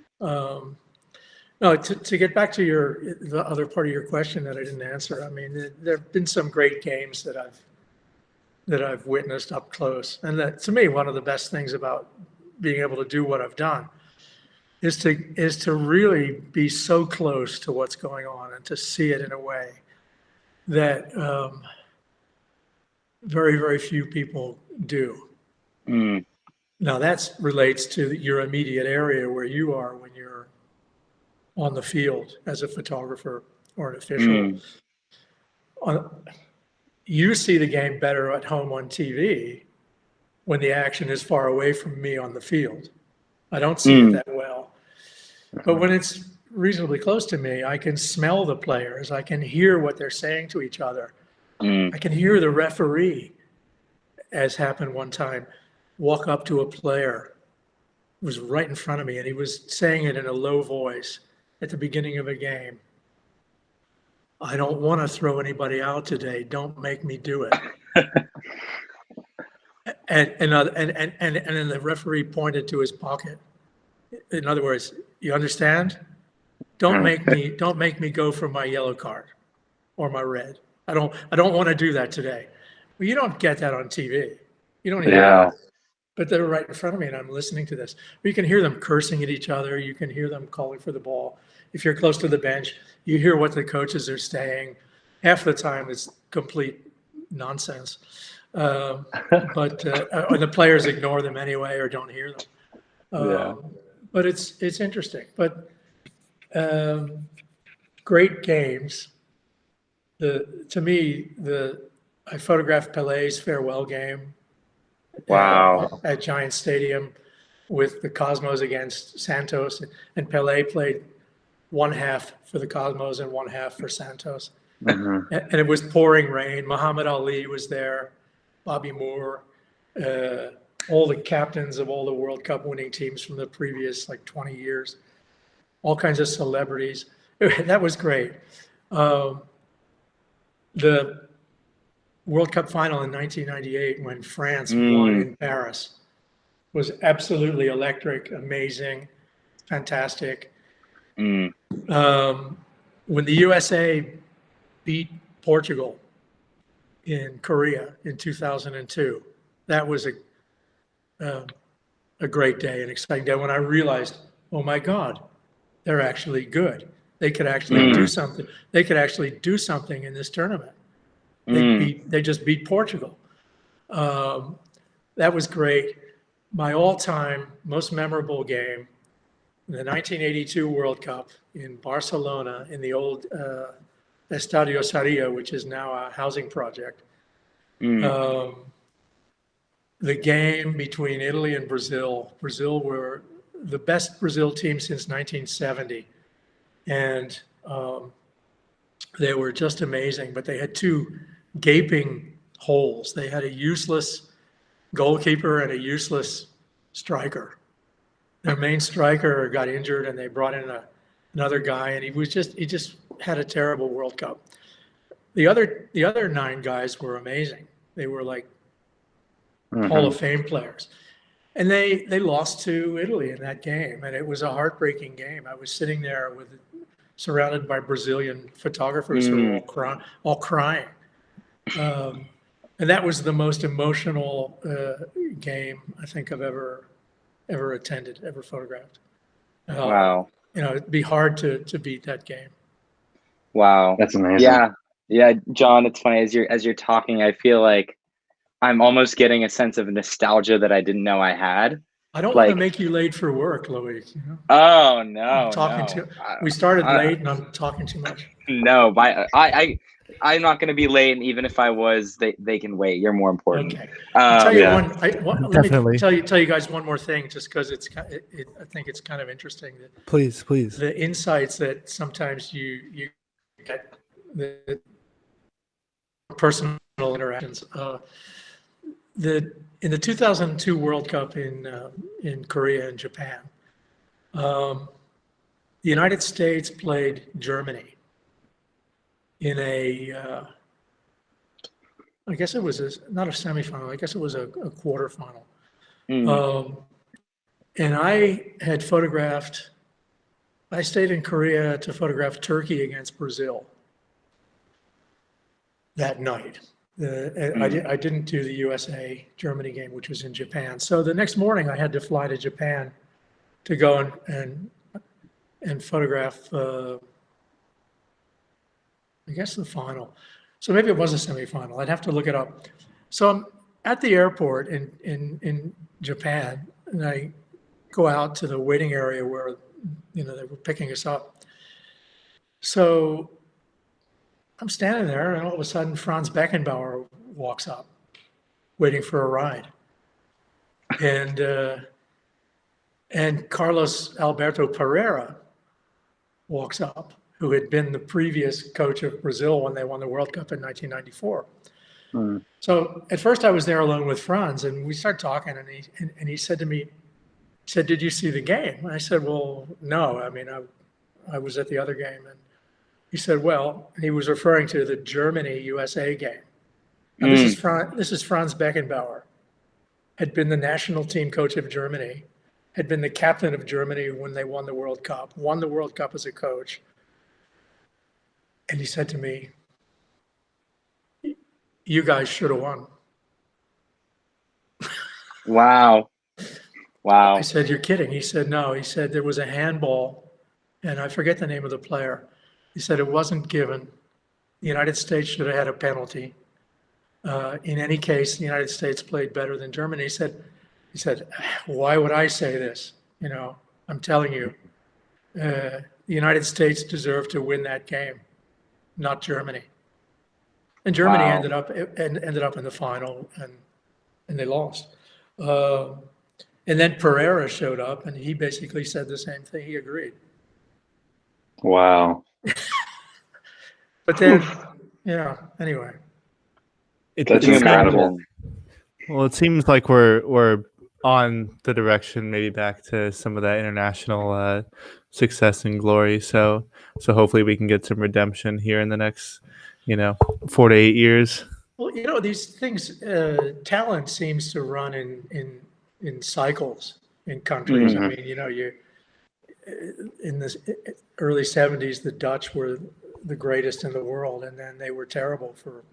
[SPEAKER 2] No, to get back to the other part of your question that I didn't answer. I mean, there have been some great games that I've witnessed up close, and that, to me, one of the best things about being able to do what I've done is to really be so close to what's going on and to see it in a way that very, very few people do. Now that relates to your immediate area where you are when you're on the field as a photographer or an official. You see the game better at home on TV when the action is far away from me on the field. I don't see it that well. But when it's reasonably close to me, I can smell the players. I can hear what they're saying to each other. I can hear the referee, as happened one time, walk up to a player who was right in front of me, and he was saying it in a low voice at the beginning of a game. "I don't want to throw anybody out today. Don't make me do it." and then the referee pointed to his pocket. In other words, you understand? Don't make me go for my yellow card or my red. I don't want to do that today. Well, you don't get that on TV. You don't hear that. But they're right in front of me, and I'm listening to this. You can hear them cursing at each other. You can hear them calling for the ball. If you're close to the bench, you hear what the coaches are saying. Half the time, it's complete nonsense. But or the players ignore them anyway or don't hear them. But it's interesting. But great games. To me, I photographed Pelé's farewell game.
[SPEAKER 1] Wow.
[SPEAKER 2] At Giant Stadium with the Cosmos against Santos, and Pelé played one half for the Cosmos and one half for Santos. And it was pouring rain. Muhammad Ali was there, Bobby Moore, all the captains of all the World Cup winning teams from the previous 20 years, all kinds of celebrities. That was great. The World Cup final in 1998, when France won in Paris, was absolutely electric, amazing, fantastic. When the USA beat Portugal in Korea in 2002, that was a great day, an exciting day, when I realized, oh my God, they're actually good. They could actually do something. They could actually do something in this tournament. They just beat Portugal. That was great. My all-time most memorable game, the 1982 World Cup in Barcelona, in the old Estadio Sarria, which is now a housing project. The game between Italy and Brazil. Brazil were the best Brazil team since 1970. And they were just amazing, but they had 2 gaping holes. They had a useless goalkeeper and a useless striker. Their main striker got injured, and they brought in another guy, and he just had a terrible World Cup. The other 9 guys were amazing. They were like Hall of Fame players. And they lost to Italy in that game, and it was a heartbreaking game. I was sitting there surrounded by Brazilian photographers who were all crying. And that was the most emotional game I think I've ever attended, ever photographed.
[SPEAKER 1] Wow.
[SPEAKER 2] It'd be hard to beat that game.
[SPEAKER 1] Wow.
[SPEAKER 4] That's amazing.
[SPEAKER 1] Yeah, John, it's funny, as you're talking, I feel like I'm almost getting a sense of nostalgia that I didn't know I had.
[SPEAKER 2] I don't want to make you late for work, Louis.
[SPEAKER 1] Oh no!
[SPEAKER 2] I'm talking we started late, and I'm talking too much.
[SPEAKER 1] No, I'm not going to be late, and even if I was, they can wait. You're more important.
[SPEAKER 2] Okay. I'll tell you
[SPEAKER 4] Yeah.
[SPEAKER 2] let
[SPEAKER 3] Definitely.
[SPEAKER 2] me tell you guys one more thing, just because I think it's kind of interesting that
[SPEAKER 3] Please.
[SPEAKER 2] the insights that sometimes you get, the personal interactions. In the 2002 World Cup in Korea and Japan, the United States played Germany in I guess it was not a semifinal. I guess it was a quarterfinal. And I stayed in Korea to photograph Turkey against Brazil that night. I didn't do the USA Germany game, which was in Japan. So the next morning I had to fly to Japan to go and photograph, I guess, the final. So maybe it was a semifinal. I'd have to look it up. So I'm at the airport in Japan, and I go out to the waiting area where, they were picking us up. So I'm standing there, and all of a sudden Franz Beckenbauer walks up, waiting for a ride. And Carlos Alberto Pereira walks up, who had been the previous coach of Brazil when they won the World Cup in 1994. So at first I was there alone with Franz, and we started talking, and he said to me, "Did you see the game?" And I said, "Well, no. I mean, I was at the other game." And he said, "Well," and he was referring to the Germany-USA game. Now, this is Franz Beckenbauer, had been the national team coach of Germany, had been the captain of Germany when they won the World Cup, won the World Cup as a coach. And he said to me, "You guys should have won."
[SPEAKER 1] Wow.
[SPEAKER 2] I said, "You're kidding." He said, "No." He said, "There was a handball, and I forget the name of the player." He said, "It wasn't given. The United States should have had a penalty. In any case, the United States played better than Germany." He said, "Why would I say this? I'm telling you, the United States deserved to win that game, not Germany." And Germany ended up in the final, and they lost. And then Pereira showed up, and he basically said the same thing. He agreed.
[SPEAKER 4] Wow.
[SPEAKER 2] But then, anyway.
[SPEAKER 4] That's incredible.
[SPEAKER 3] Well, it seems like we're on the direction, maybe back to some of that international success and glory. So hopefully we can get some redemption here in the next, 4 to 8 years.
[SPEAKER 2] Well, these things, talent seems to run in cycles in countries. I mean, you in the early 70s, the Dutch were the greatest in the world, and then they were terrible for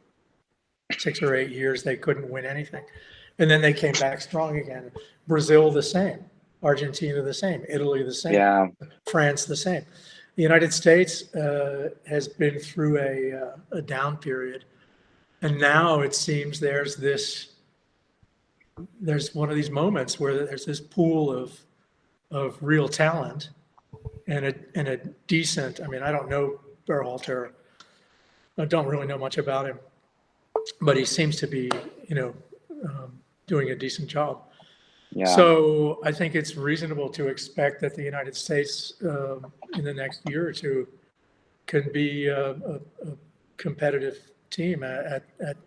[SPEAKER 2] 6 or 8 years. They couldn't win anything. And then they came back strong again. Brazil, the same. Argentina, the same. Italy, the same.
[SPEAKER 1] Yeah.
[SPEAKER 2] France, the same. The United States has been through a down period. And now it seems there's one of these moments where there's this pool of real talent and a decent, I mean, I don't know Berhalter. I don't really know much about him, but he seems to be, doing a decent job.
[SPEAKER 1] Yeah.
[SPEAKER 2] So I think it's reasonable to expect that the United States in the next year or two can be a competitive team at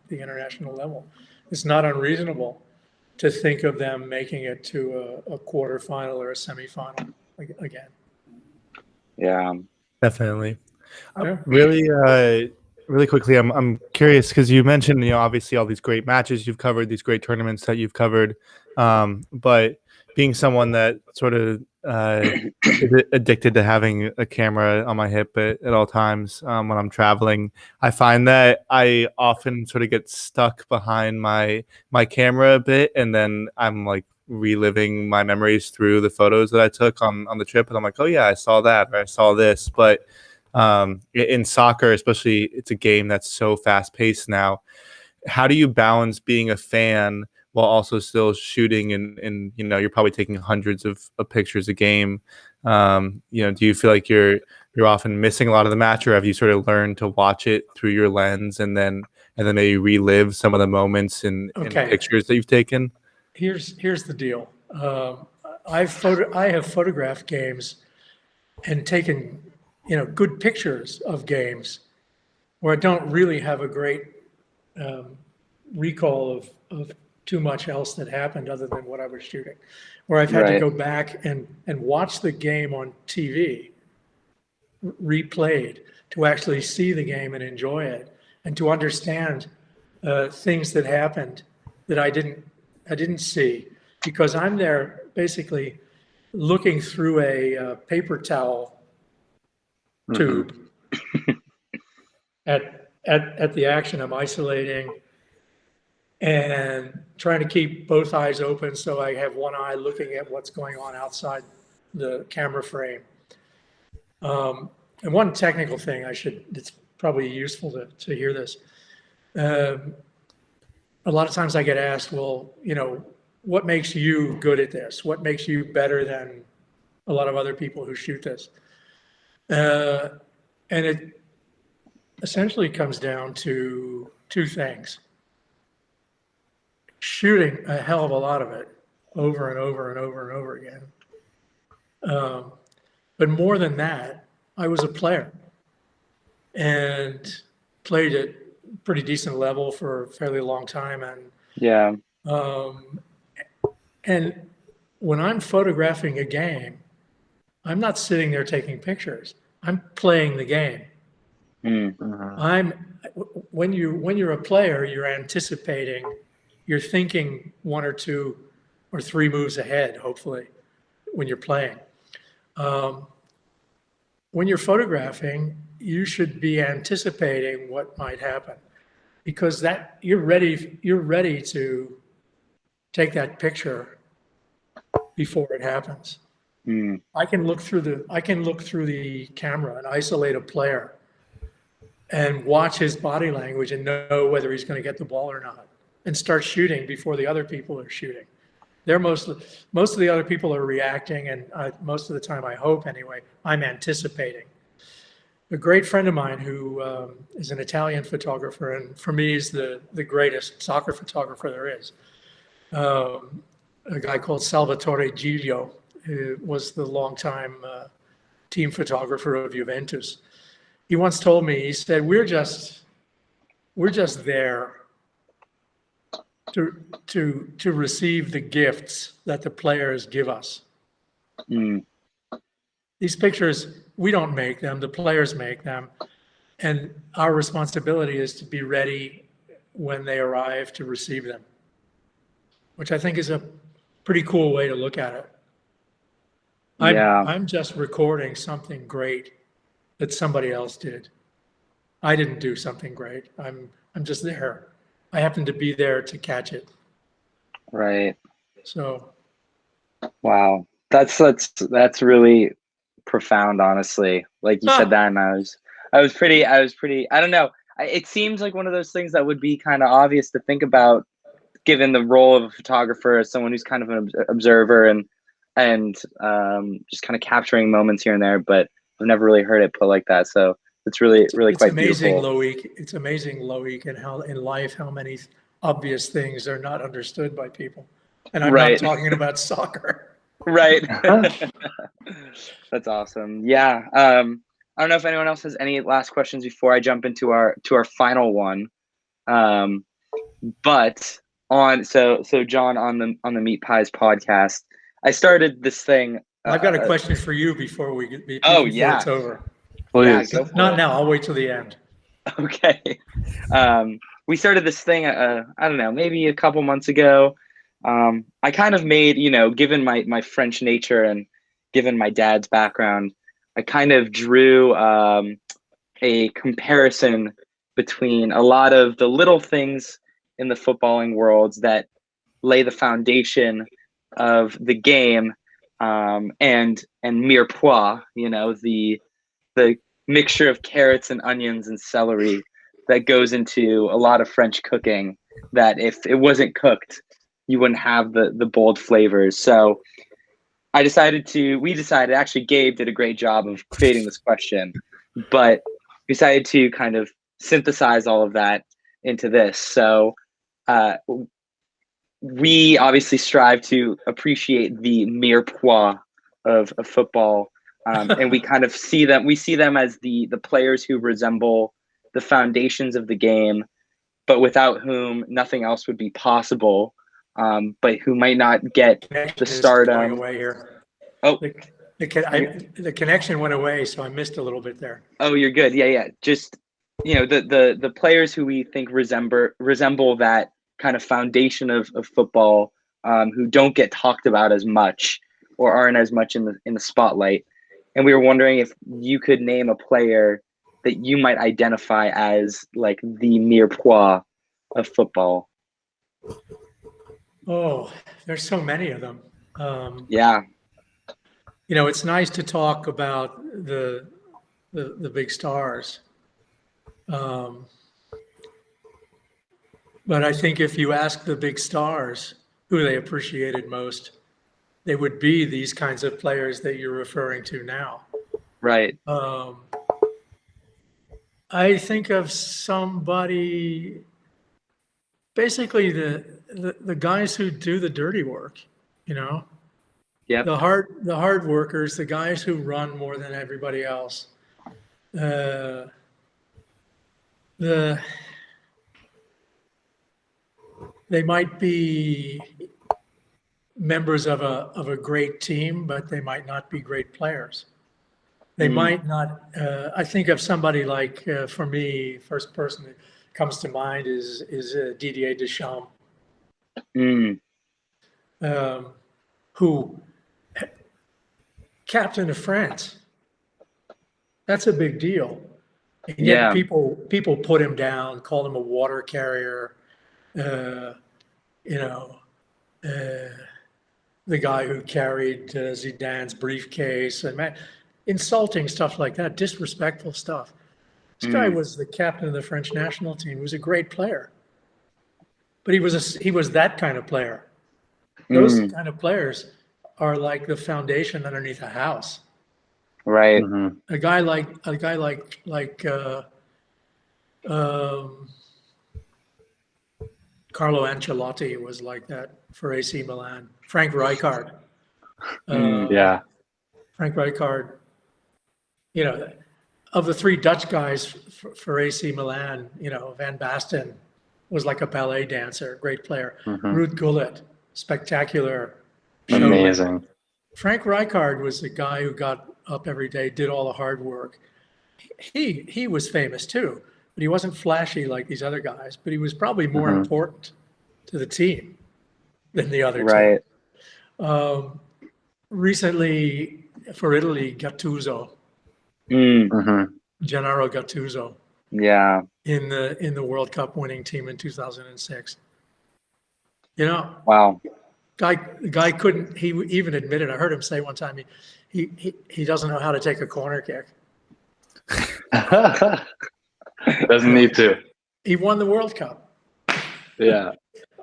[SPEAKER 2] the international level. It's not unreasonable to think of them making it to a quarterfinal or a semifinal again.
[SPEAKER 1] Yeah.
[SPEAKER 3] Definitely.
[SPEAKER 2] Yeah.
[SPEAKER 3] Really quickly, I'm curious because you mentioned, obviously all these great matches you've covered, these great tournaments that you've covered, but being someone that sort of is addicted to having a camera on my hip at all times when I'm traveling, I find that I often sort of get stuck behind my camera a bit, and then I'm like reliving my memories through the photos that I took on the trip, and I'm like, oh yeah, I saw that, or I saw this. But in soccer, especially, it's a game that's so fast paced now. How do you balance being a fan while also still shooting and you're probably taking hundreds of pictures a game? Do you feel like you're often missing a lot of the match, or have you sort of learned to watch it through your lens and then maybe relive some of the moments in pictures that you've taken?
[SPEAKER 2] Here's the deal. I have photographed games and taken, good pictures of games where I don't really have a great recall of too much else that happened other than what I was shooting, where I've had to go back and watch the game on TV, replayed, to actually see the game and enjoy it, and to understand things that happened that I didn't see, because I'm there basically looking through a paper towel tube at the action. I'm isolating and trying to keep both eyes open, so I have one eye looking at what's going on outside the camera frame. And one technical thing it's probably useful to hear this. A lot of times I get asked, well, what makes you good at this? What makes you better than a lot of other people who shoot this? And it essentially comes down to two things. Shooting a hell of a lot of it over and over and over and over again. But more than that, I was a player and played at pretty decent level for a fairly long time. And when I'm photographing a game, I'm not sitting there taking pictures. I'm playing the game. When you're a player, you're anticipating, you're thinking one or two or three moves ahead, hopefully, when you're playing. When you're photographing, you should be anticipating what might happen, because you're ready to take that picture before it happens. I can look through the camera and isolate a player and watch his body language and know whether he's going to get the ball or not, and start shooting before the other people are shooting. Most of the other people are reacting, and most of the time, I hope anyway, I'm anticipating. A great friend of mine who is an Italian photographer, and for me is the greatest soccer photographer there is, a guy called Salvatore Giglio, who was the longtime team photographer of Juventus. He once told me, he said, we're just there to receive the gifts that the players give us. These pictures, we don't make them, the players make them. And our responsibility is to be ready when they arrive to receive them, which I think is a pretty cool way to look at it. I'm just recording something great that somebody else did. I didn't do something great. I'm just there. I happen to be there to catch it.
[SPEAKER 1] Right.
[SPEAKER 2] So.
[SPEAKER 1] Wow. That's really profound, honestly. Like you said that, and I was pretty, I don't know. It seems like one of those things that would be kind of obvious to think about, given the role of a photographer as someone who's kind of an observer and just kind of capturing moments here and there, but I've never really heard it put like that. So it's really quite
[SPEAKER 2] amazing,
[SPEAKER 1] beautiful.
[SPEAKER 2] Loic. It's amazing, Loic, and how in life, how many obvious things are not understood by people. And I'm not talking about soccer.
[SPEAKER 1] Right. That's awesome. Yeah. I don't know if anyone else has any last questions before I jump into our final one. But so John, on the Meat Pies podcast, I started this thing.
[SPEAKER 2] I've got a question for you before it's over.
[SPEAKER 4] Please.
[SPEAKER 1] Yeah,
[SPEAKER 2] Not now. I'll wait till the end.
[SPEAKER 1] Okay. We started this thing, I don't know, maybe a couple months ago. I kind of made, given my French nature and given my dad's background, I kind of drew a comparison between a lot of the little things in the footballing worlds that lay the foundation of the game, and mirepoix, the mixture of carrots and onions and celery that goes into a lot of French cooking, that if it wasn't cooked, you wouldn't have the bold flavors. So we decided, actually Gabe did a great job of creating this question, but we decided to kind of synthesize all of that into this. So we obviously strive to appreciate the mirepoix of football. And we kind of see them as the players who resemble the foundations of the game, but without whom nothing else would be possible, but who might not get the stardom.
[SPEAKER 2] Going away here.
[SPEAKER 1] Oh,
[SPEAKER 2] the connection went away, so I missed a little bit there.
[SPEAKER 1] Oh, you're good. Yeah. Just, the players who we think resemble that kind of foundation of football, who don't get talked about as much or aren't as much in the spotlight. And we were wondering if you could name a player that you might identify as like the mirepoix of football.
[SPEAKER 2] Oh, there's so many of them.
[SPEAKER 1] Yeah.
[SPEAKER 2] It's nice to talk about the big stars. But I think if you ask the big stars who they appreciated most, they would be these kinds of players that you're referring to now.
[SPEAKER 1] Right.
[SPEAKER 2] I think of somebody, basically the guys who do the dirty work,
[SPEAKER 1] Yeah.
[SPEAKER 2] the hard workers, the guys who run more than everybody else. They might be members of a great team, but they might not be great players. They might not. I think of somebody like, for me, first person that comes to mind is Didier Deschamps, who captain of France. That's a big deal. And yet people put him down, called him a water carrier. The guy who carried Zidane's briefcase, and insulting stuff like that, disrespectful stuff. This guy was the captain of the French national team. He was a great player, but he was that kind of player. Those kind of players are like the foundation underneath a house.
[SPEAKER 1] Right.
[SPEAKER 2] A guy like Carlo Ancelotti was like that for AC Milan. Frank Rijkaard. Frank Rijkaard, of the three Dutch guys for AC Milan, Van Basten was like a ballet dancer, great player. Ruud Gullit, spectacular.
[SPEAKER 4] Amazing.
[SPEAKER 2] Frank Rijkaard was the guy who got up every day, did all the hard work. He was famous too, but he wasn't flashy like these other guys, but he was probably more important to the team than the other two. Recently for Italy, Gattuso, Gennaro Gattuso, in the World Cup winning team in 2006.
[SPEAKER 1] Wow.
[SPEAKER 2] Guy couldn't. He even admitted. I heard him say one time he doesn't know how to take a corner kick.
[SPEAKER 4] Doesn't need to.
[SPEAKER 2] He won the World Cup.
[SPEAKER 4] Yeah.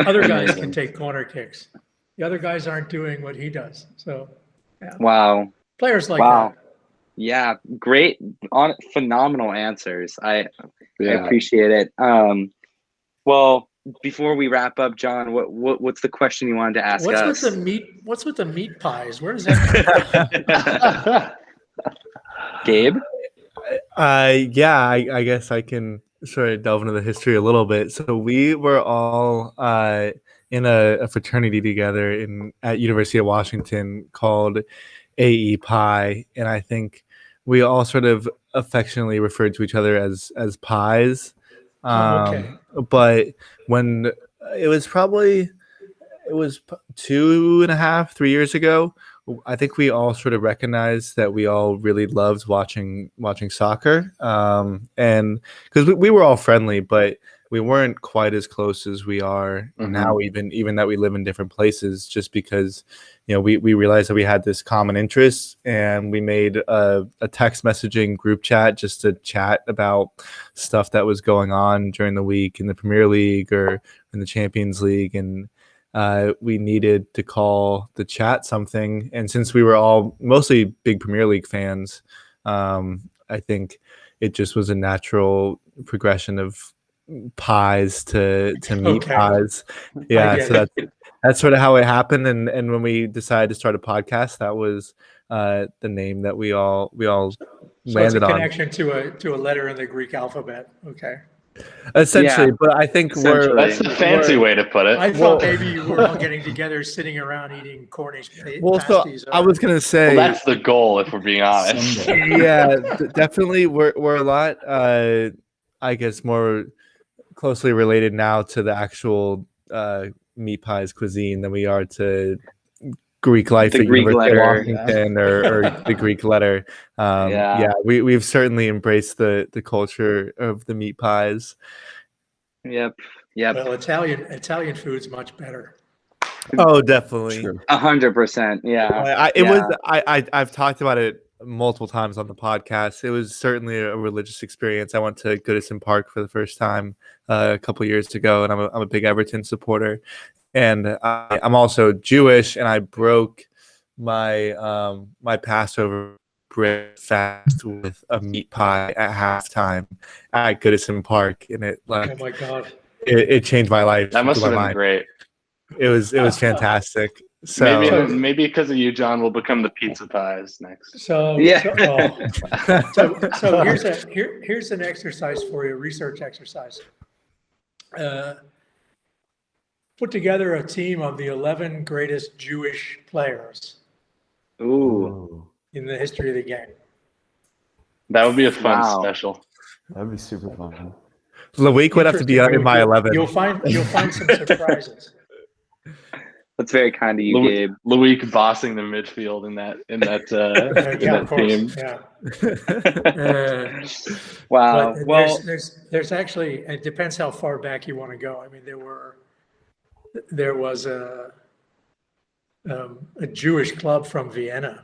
[SPEAKER 2] Other guys can take corner kicks. The other guys aren't doing what he does. So, yeah.
[SPEAKER 1] Wow.
[SPEAKER 2] Players like that.
[SPEAKER 1] Yeah, great, phenomenal answers. I appreciate it. Well, before we wrap up, John, what's the question you wanted to ask us?
[SPEAKER 2] What's with the meat pies? Where does that come from?
[SPEAKER 1] Gabe?
[SPEAKER 3] I guess I can sort of delve into the history a little bit. So we were all in a fraternity together at University of Washington called AE and I think we all sort of affectionately referred to each other as PIES. But when it was 2.5, 3 years ago, I think we all sort of recognized that we all really loved watching soccer. And because we were all friendly, but we weren't quite as close as we are now, even that we live in different places, just because, we realized that we had this common interest, and we made a text messaging group chat just to chat about stuff that was going on during the week in the Premier League or in the Champions League. And we needed to call the chat something. And since we were all mostly big Premier League fans, I think it just was a natural progression of pies to meat pies. Yeah, so that's sort of how it happened. And when we decided to start a podcast, that was the name that we all
[SPEAKER 2] So
[SPEAKER 3] landed
[SPEAKER 2] it's a
[SPEAKER 3] on.
[SPEAKER 2] connection to a letter in the Greek alphabet. Okay.
[SPEAKER 3] Essentially,
[SPEAKER 1] Yeah,
[SPEAKER 3] but I think
[SPEAKER 4] That's the fancy way to put it.
[SPEAKER 2] I thought maybe you were all getting together, sitting around eating Cornish pasties.
[SPEAKER 3] So I was gonna say,
[SPEAKER 4] well, that's the goal, if we're being honest.
[SPEAKER 3] yeah, definitely, we're a lot, I guess, more closely related now to the actual meat pies cuisine than we are to Greek life
[SPEAKER 1] The
[SPEAKER 3] at
[SPEAKER 1] Greek
[SPEAKER 3] University of
[SPEAKER 1] letter.
[SPEAKER 3] Washington or the Greek letter.
[SPEAKER 1] Yeah.
[SPEAKER 3] We've certainly embraced the culture of the meat pies.
[SPEAKER 1] Yep.
[SPEAKER 2] Well, Italian food's much better.
[SPEAKER 3] Oh, definitely.
[SPEAKER 1] 100%. Yeah.
[SPEAKER 3] I've talked about it multiple times on the podcast. It was certainly a religious experience. I went to Goodison Park for the first time a couple years ago, and I'm a big Everton supporter. And I'm also Jewish, and I broke my my Passover bread fast with a meat pie at halftime at Goodison Park, and it
[SPEAKER 2] Oh my God!
[SPEAKER 3] it changed my life.
[SPEAKER 4] That must have been great.
[SPEAKER 3] It was fantastic. So
[SPEAKER 4] maybe because of you, John, will become the pizza pies next.
[SPEAKER 2] So
[SPEAKER 1] Yeah.
[SPEAKER 2] So here's an exercise for you, a research exercise. Put together a team of the 11 greatest Jewish players
[SPEAKER 1] Ooh.
[SPEAKER 2] in the history of the game.
[SPEAKER 4] That would be a fun special.
[SPEAKER 5] That'd be super fun.
[SPEAKER 3] Loic would have to be in my 11.
[SPEAKER 2] You'll find some surprises.
[SPEAKER 1] That's very kind of you, Gabe.
[SPEAKER 4] Loic bossing the midfield in that team.
[SPEAKER 2] Yeah.
[SPEAKER 1] Wow. Well,
[SPEAKER 2] there's actually, it depends how far back you want to go. I mean, there was a Jewish club from Vienna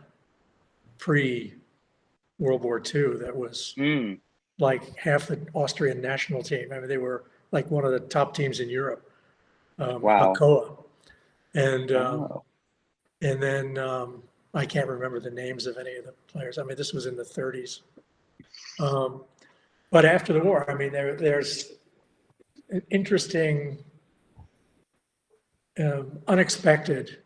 [SPEAKER 2] pre-World War II that was like half the Austrian national team. I mean, they were like one of the top teams in Europe.
[SPEAKER 1] Wow.
[SPEAKER 2] Hakoah. And then I can't remember the names of any of the players. I mean, this was in the 30s. But after the war, I mean, there's an interesting, unexpected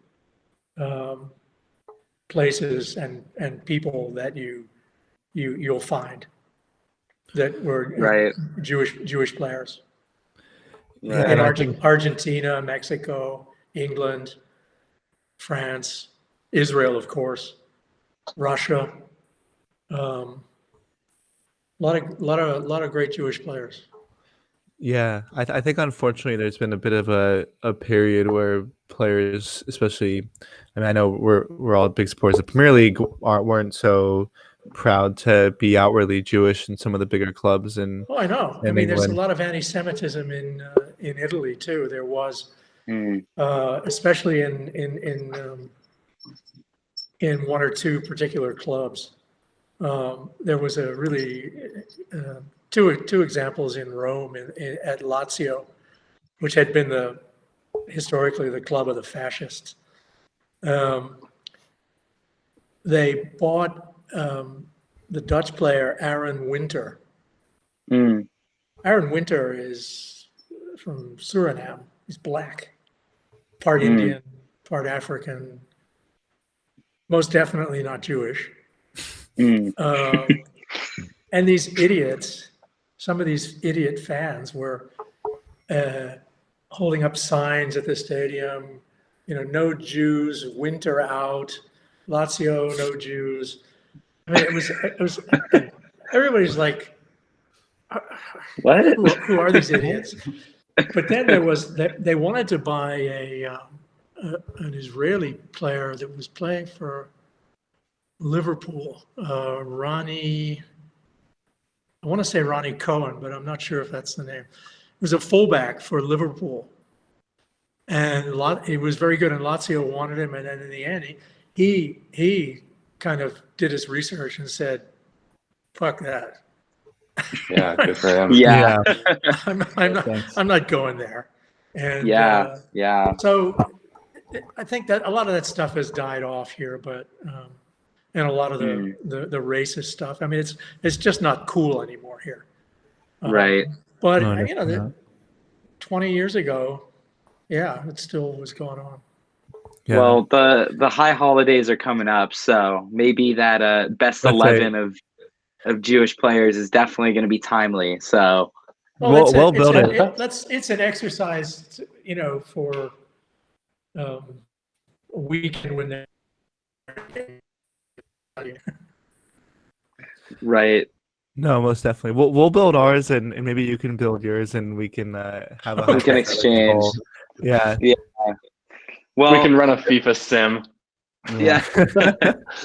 [SPEAKER 2] places and people that you'll find that were Jewish players.
[SPEAKER 1] Right.
[SPEAKER 2] In Argentina, Mexico, England, France, Israel, of course, Russia. A lot of great Jewish players.
[SPEAKER 3] Yeah, I think unfortunately there's been a bit of a period where players, especially, I mean, I know we're all big supporters of Premier League, weren't so proud to be outwardly Jewish in some of the bigger clubs. And
[SPEAKER 2] I know. I mean, there's a lot of anti-Semitism in Italy too. There was, especially in one or two particular clubs. There was a really two examples in Rome at Lazio, which had been historically the club of the fascists. They bought the Dutch player Aaron Winter. Aaron Winter is from Suriname. He's black, part Indian, part African, most definitely not Jewish. And these idiots, some of these idiot fans were holding up signs at the stadium, no Jews, winter out, Lazio, no Jews. I mean, it was everybody's like,
[SPEAKER 1] what?
[SPEAKER 2] Who are these idiots? But then they wanted to buy an Israeli player that was playing for Liverpool, Ronnie. I want to say Ronnie Cohen, but I'm not sure if that's the name. He was a fullback for Liverpool, and he was very good. And Lazio wanted him, and then in the end, he kind of did his research and said, "Fuck that."
[SPEAKER 4] Yeah, good for him.
[SPEAKER 1] Yeah.
[SPEAKER 2] I'm not going there. And
[SPEAKER 1] yeah.
[SPEAKER 2] so I think that a lot of that stuff has died off here, but and a lot of the racist stuff. I mean, it's just not cool anymore here.
[SPEAKER 1] Right.
[SPEAKER 2] But
[SPEAKER 3] No,
[SPEAKER 2] you know,
[SPEAKER 3] definitely not.
[SPEAKER 2] 20 years ago, yeah, it still was going on.
[SPEAKER 3] Yeah.
[SPEAKER 1] Well, the high holidays are coming up, so maybe that best
[SPEAKER 3] Let's say-
[SPEAKER 1] 11 of Jewish players is definitely going to be timely. So
[SPEAKER 3] We'll build it.
[SPEAKER 2] It's an exercise, you know, for a weekend when they're
[SPEAKER 1] right.
[SPEAKER 3] No, most definitely. We'll build ours, and maybe you can build yours, and we can have a
[SPEAKER 1] We can exchange.
[SPEAKER 3] poll. Yeah.
[SPEAKER 1] Yeah. Well,
[SPEAKER 4] We can run a FIFA sim,
[SPEAKER 1] yeah.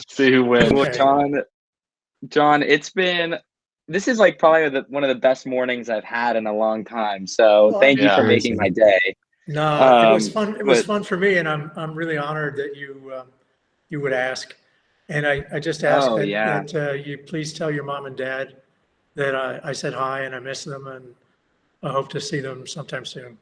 [SPEAKER 4] see who wins.
[SPEAKER 1] Well,
[SPEAKER 2] Okay.
[SPEAKER 1] John, this is like probably one of the best mornings I've had in a long time. So
[SPEAKER 2] Well,
[SPEAKER 1] thank you for
[SPEAKER 4] yeah.
[SPEAKER 1] making my day.
[SPEAKER 2] No, it was fun. It was
[SPEAKER 1] but-
[SPEAKER 2] fun for me, and I'm really honored that you would ask. And I just ask
[SPEAKER 1] Oh,
[SPEAKER 2] that,
[SPEAKER 1] yeah.
[SPEAKER 2] you please tell your mom and dad that I said hi and I miss them, and I hope to see them sometime soon.